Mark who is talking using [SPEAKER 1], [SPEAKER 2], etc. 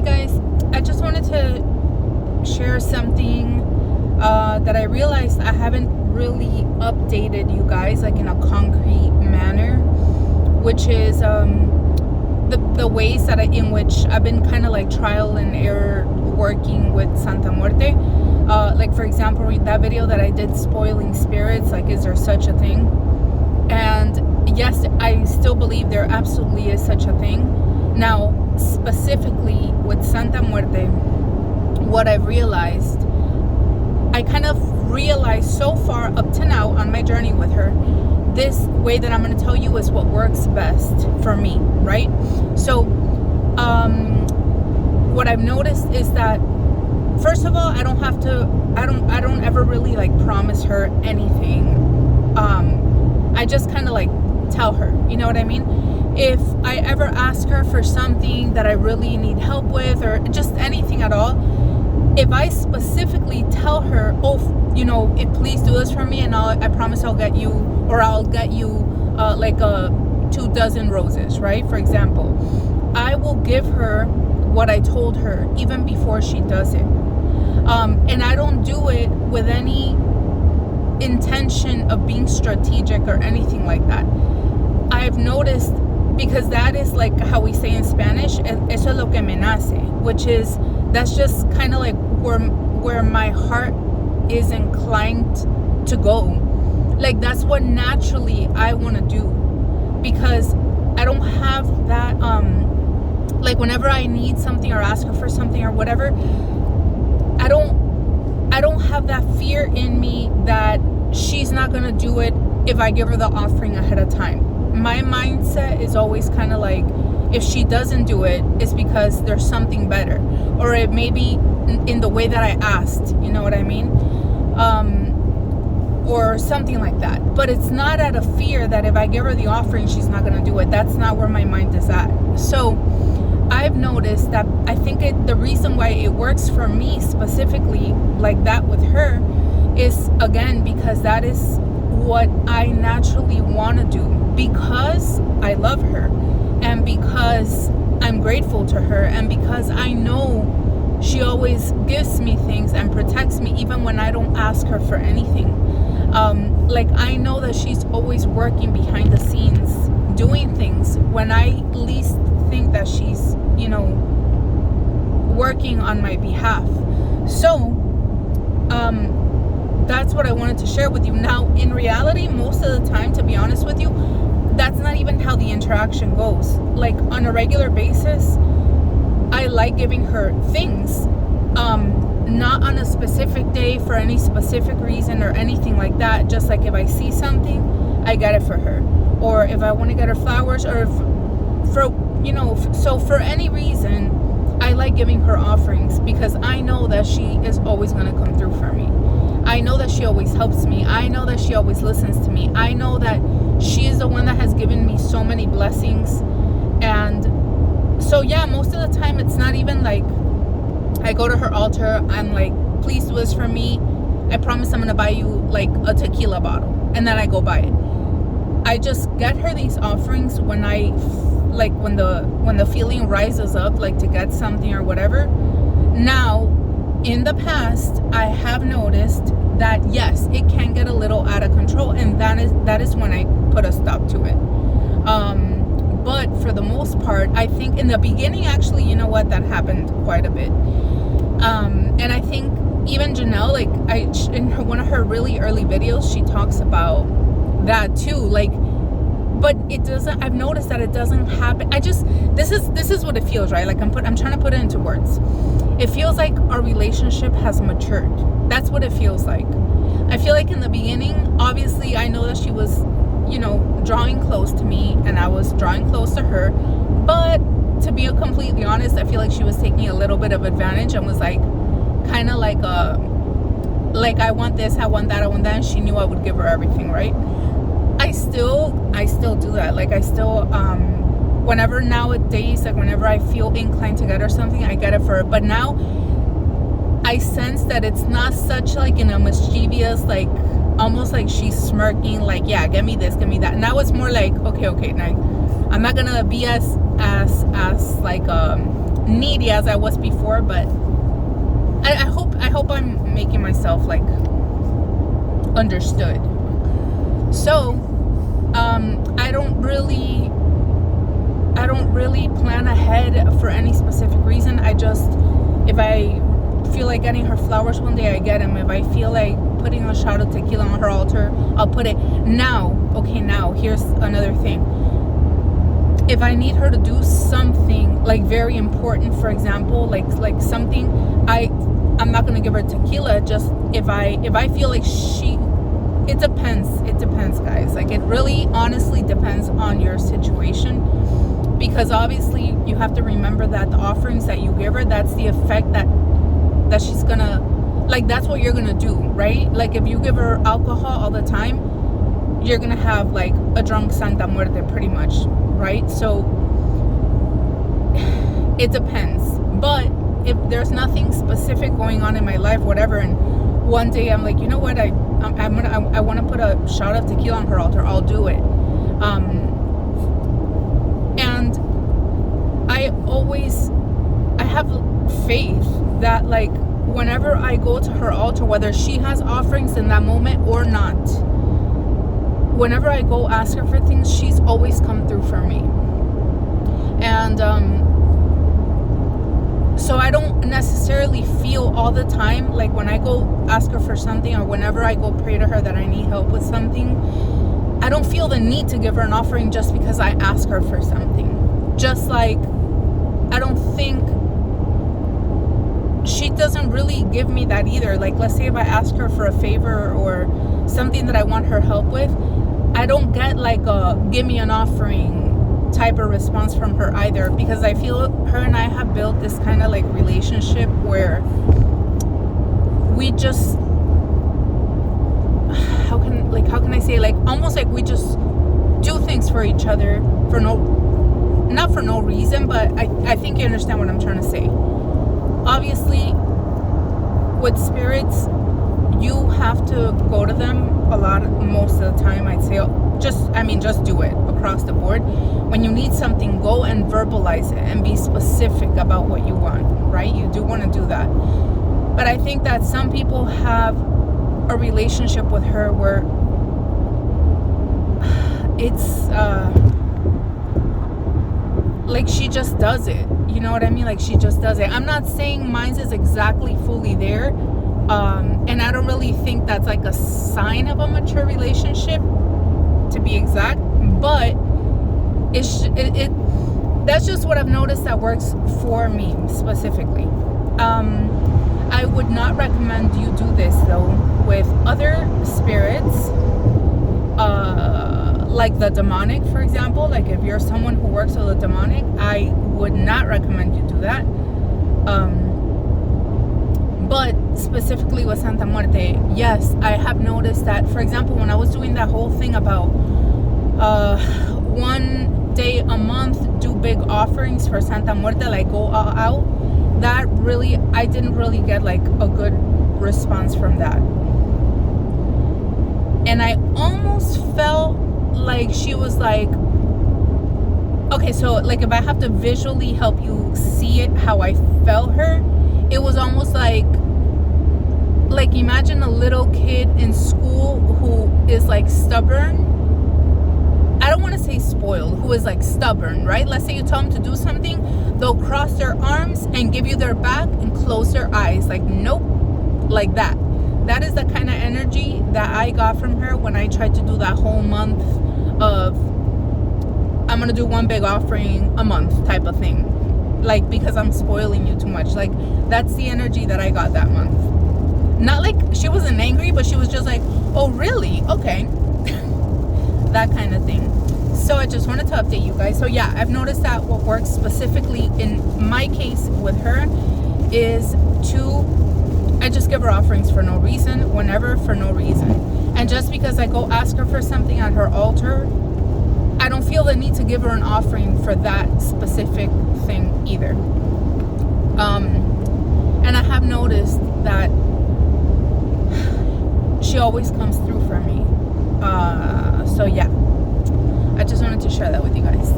[SPEAKER 1] Hi guys, I just wanted to share something that I realized I haven't really updated you guys like in a concrete manner, which is the ways that in which I've been kind of like trial and error working with Santa Muerte. Like for example, that video that I did spoiling spirits, like is there such a thing? And yes, I still believe there absolutely is such a thing. Now, specifically with Santa Muerte, what I've realized, I kind of realized so far up to now on my journey with her, this way that I'm going to tell you is what works best for me, right? So, what I've noticed is that, first of all, I don't ever really like promise her anything. I just kind of like tell her, you know what I mean? If I ever ask her for something that I really need help with, or just anything at all, if I specifically tell her, oh, you know, please do this for me, and I promise I'll get you like 24 roses, right? For example, I will give her what I told her even before she does it. And I don't do it with any intention of being strategic or anything like that. I've noticed, because that is like how we say in Spanish, eso es lo que me nace, which is, that's just kind of like where my heart is inclined to go. Like that's what naturally I want to do, because I don't have that like whenever I need something or ask her for something or whatever, I don't have that fear in me that she's not gonna do it if I give her the offering ahead of time. My mindset is always kind of like, if she doesn't do it, it's because there's something better, or it may be in the way that I asked, you know what I mean? Or something like that. But it's not out of fear that if I give her the offering, she's not going to do it. That's not where my mind is at. So I've noticed that I think the reason why it works for me specifically like that with her is, again, because that is what I naturally want to do, because I love her, and because I'm grateful to her, and because I know she always gives me things and protects me even when I don't ask her for anything. Like I know that she's always working behind the scenes, doing things when I least think that she's, you know, working on my behalf. So that's what I wanted to share with you. Now, in reality, most of the time, to be honest with you, that's not even how the interaction goes. Like on a regular basis, I like giving her things, not on a specific day for any specific reason or anything like that. Just like if I see something, I get it for her, or if I want to get her flowers, or for any reason, I like giving her offerings, because I know that she is always going to come through for me. I know that she always helps me. I know that she always listens to me. I know that she is the one that has given me so many blessings. And so yeah, most of the time it's not even like I go to her altar, I'm like, please do this for me, I promise I'm gonna buy you like a tequila bottle, and then I go buy it. I just get her these offerings when I like when the feeling rises up, like to get something or whatever. Now, in the past, I have noticed that yes, it can get a little out of control, and that is when I put a stop to it. But for the most part, I think in the beginning, actually, you know what, that happened quite a bit. And I think even Janelle, like in one of her really early videos, she talks about that too. Like, but it doesn't. I've noticed that it doesn't happen. This is what it feels, right? Like I'm trying to put it into words. It feels like our relationship has matured. That's what it feels like. I feel like in the beginning, obviously, I know that she was, you know, drawing close to me, and I was drawing close to her. But to be completely honest, I feel like she was taking a little bit of advantage and was like, kind of like I want this, I want that, and she knew I would give her everything, right? I still do that. Like I still, whenever nowadays, like whenever I feel inclined to get her something, I get it for her. But now I sense that it's not such like in a mischievous, like almost like she's smirking, like, yeah, get me this, get me that. Now it's more like, okay, now I'm not gonna be as like needy as I was before, but I hope I'm making myself like understood. So I don't really plan ahead for any specific reason. I just, if I feel like getting her flowers one day, I get them. If I feel like putting a shot of tequila on her altar, I'll put it. Now here's another thing. If I need her to do something like very important, for example, like something, I'm not gonna give her tequila. Just if I feel like it depends, guys. Like, it really honestly depends on your situation, because obviously you have to remember that the offerings that you give her, that's the effect that she's gonna, like, that's what you're gonna do, right? Like, if you give her alcohol all the time, you're gonna have like a drunk Santa Muerte pretty much, right? So it depends. But if there's nothing specific going on in my life, whatever, and one day I'm like, you know what, I want to put a shot of tequila on her altar, I'll do it. And I have faith that, like, whenever I go to her altar, whether she has offerings in that moment or not, whenever I go ask her for things, she's always come through for me. And so I don't necessarily feel all the time, like when I go ask her for something, or whenever I go pray to her that I need help with something, I don't feel the need to give her an offering just because I ask her for something. Just like I don't think she doesn't really give me that either. Like, let's say if I ask her for a favor or something that I want her help with, I don't get like a give me an offering type of response from her either, because I feel her and I have built this kind of like relationship where we just, how can I say, like, almost like we just do things for each other for not for no reason, but I think you understand what I'm trying to say. Obviously, with spirits, you have to go to them most of the time. I'd say just do it across the board. When you need something, go and verbalize it and be specific about what you want, right? You do want to do that. But I think that some people have a relationship with her where it's like she just does it. You know what I mean? Like, she just does it. I'm not saying mine is exactly fully there. And I don't really think that's like a sign of a mature relationship, to be exact. But that's just what I've noticed that works for me specifically. I would not recommend you do this though with other spirits, like the demonic, for example. Like, if you're someone who works with the demonic, I would not recommend you do that. But specifically with Santa Muerte, yes, I have noticed that, for example, when I was doing that whole thing about one day a month do big offerings for Santa Muerte, like go all out, that really, I didn't really get like a good response from that. And I almost felt like she was like, okay, so like if I have to visually help you see it, how I felt her, it was almost like imagine a little kid in school who is like stubborn. I don't want to say spoiled, who is like stubborn, right? Let's say you tell them to do something, they'll cross their arms and give you their back and close their eyes, like nope, like that. That is the kind of energy that I got from her when I tried to do that whole month of, I'm gonna do one big offering a month type of thing, like, because I'm spoiling you too much. Like, that's the energy that I got that month. Not like she wasn't angry, but she was just like, oh really, okay. That kind of thing. So I just wanted to update you guys. So yeah, I've noticed that what works specifically in my case with her is I just give her offerings for no reason, whenever, for no reason. And just because I go ask her for something at her altar, I don't feel the need to give her an offering for that specific thing either. And I have noticed that she always comes through for me. So yeah, I just wanted to share that with you guys.